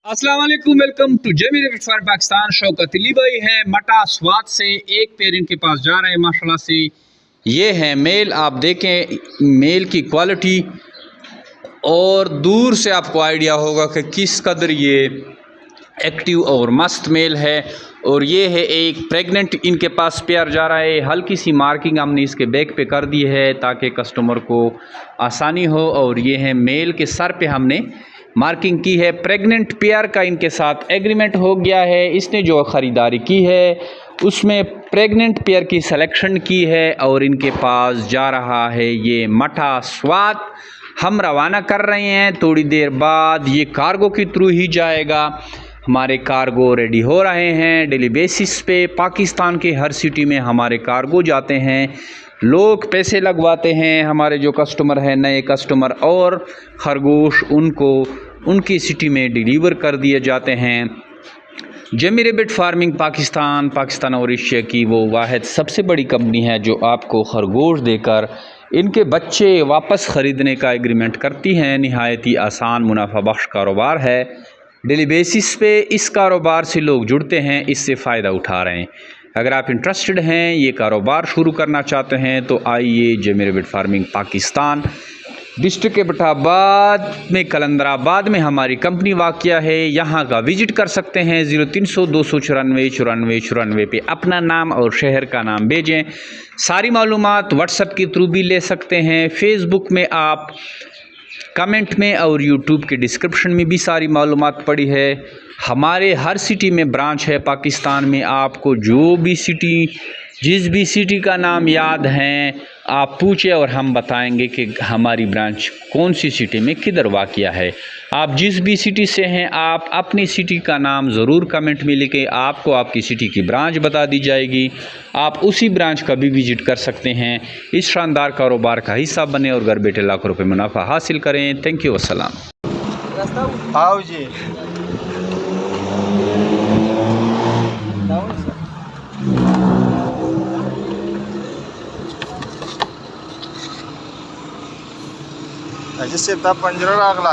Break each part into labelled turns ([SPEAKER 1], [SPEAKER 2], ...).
[SPEAKER 1] अस्सलाम वालेकुम, welcome to Zameer for Pakistan. Shaukat Ali भाई है मटा स्वाद से, एक पेयर इनके पास जा रहा है माशाल्लाह से। ये है मेल, आप देखें मेल की क्वालिटी और दूर से आपको आइडिया होगा कि किस कदर ये एक्टिव और मस्त मेल है। और ये है एक प्रेग्नेंट इनके पास पेयर जा रहा है। हल्की सी मार्किंग हमने इसके बैक पे कर दी है ताकि कस्टमर को आसानी हो। और ये है मेल के सर पे हमने मार्किंग की है। प्रेग्नेंट पेयर का इनके साथ एग्रीमेंट हो गया है। इसने जो ख़रीदारी की है उसमें प्रेग्नेंट पेयर की सिलेक्शन की है और इनके पास जा रहा है ये मठा स्वाद। हम रवाना कर रहे हैं, थोड़ी देर बाद ये कार्गो के थ्रू ही जाएगा। हमारे कार्गो रेडी हो रहे हैं डेली बेसिस पे। पाकिस्तान के हर सिटी में हमारे कार्गो जाते हैं, लोग पैसे लगवाते हैं। हमारे जो कस्टमर हैं, नए कस्टमर, और खरगोश उनको उनकी सिटी में डिलीवर कर दिए जाते हैं। जमी रैबिट फार्मिंग पाकिस्तान और एशिया की वो वाहिद सबसे बड़ी कंपनी है जो आपको खरगोश देकर इनके बच्चे वापस ख़रीदने का एग्रीमेंट करती हैं। नहायत ही आसान मुनाफा बख्श कारोबार है। डेली बेसिस पे इस कारोबार से लोग जुड़ते हैं, इससे फ़ायदा उठा रहे हैं। अगर आप इंटरेस्टेड हैं, ये कारोबार शुरू करना चाहते हैं, तो आइए जमी rabbit farming Pakistan, district Abbottabad में कलंदराबाद में हमारी कंपनी वाक़या है। यहाँ का विज़िट कर सकते हैं। 0300 294 94 94 पे अपना नाम और शहर का नाम भेजें। सारी मालूमात व्हाट्सएप के थ्रू भी ले सकते हैं। फेसबुक में आप कमेंट में और यूट्यूब के डिस्क्रिप्शन में भी सारी मालूमात पड़ी है। हमारे हर सिटी में ब्रांच है पाकिस्तान में। आपको जो भी सिटी, जिस भी सिटी का नाम याद है आप पूछे और हम बताएंगे कि हमारी ब्रांच कौन सी सिटी में किधर वाक़या है। आप जिस भी सिटी से हैं, आप अपनी सिटी का नाम ज़रूर कमेंट में लिखें, आपको आपकी सिटी की ब्रांच बता दी जाएगी। आप उसी ब्रांच का भी विज़िट कर सकते हैं। इस शानदार कारोबार का हिस्सा बने और घर बैठे लाखों रुपये मुनाफा हासिल करें। थैंक यू, अस्सलाम।
[SPEAKER 2] आओ जी। जैसे ता पंजरा रागला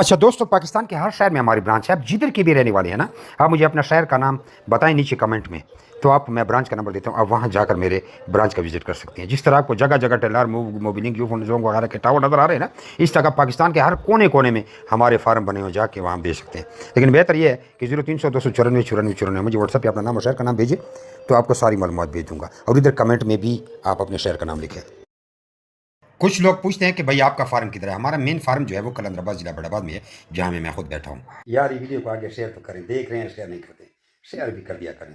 [SPEAKER 3] अच्छा दोस्तों, पाकिस्तान के हर शहर में हमारी ब्रांच है। आप जिधर के भी रहने वाले हैं ना, आप मुझे अपना शहर का नाम बताएं नीचे कमेंट में, तो आप मैं ब्रांच का नंबर देता हूं। आप वहां जाकर मेरे ब्रांच का विजिट कर सकते हैं। जिस तरह आपको जगह जगह टेलर मोबिलिंग जोन वगैरह के टावर नज़र आ रहे हैं ना, इस तरह पाकिस्तान के हर कोने कोने में हमारे फार्म बने हुए, जाके वहाँ बेच सकते हैं। लेकिन बेहतर यह है कि 0300 294 94 94 मुझे व्हाट्सएप पर अपना नाम और शहर का नाम भेजिए, तो आपको सारी मालूमात भेज दूँगा। और इधर कमेंट में भी आप अपने शहर का नाम लिखें। कुछ लोग पूछते हैं कि भाई आपका फार्म किधर है। हमारा मेन फार्म जो है वो कलंदराबाद जिला बड़ाबाद में है, जहाँ में मैं खुद बैठा हूँ। यार ये वीडियो को आगे शेयर तो करें, देख रहे हैं शेयर नहीं करते, शेयर भी कर दिया करें।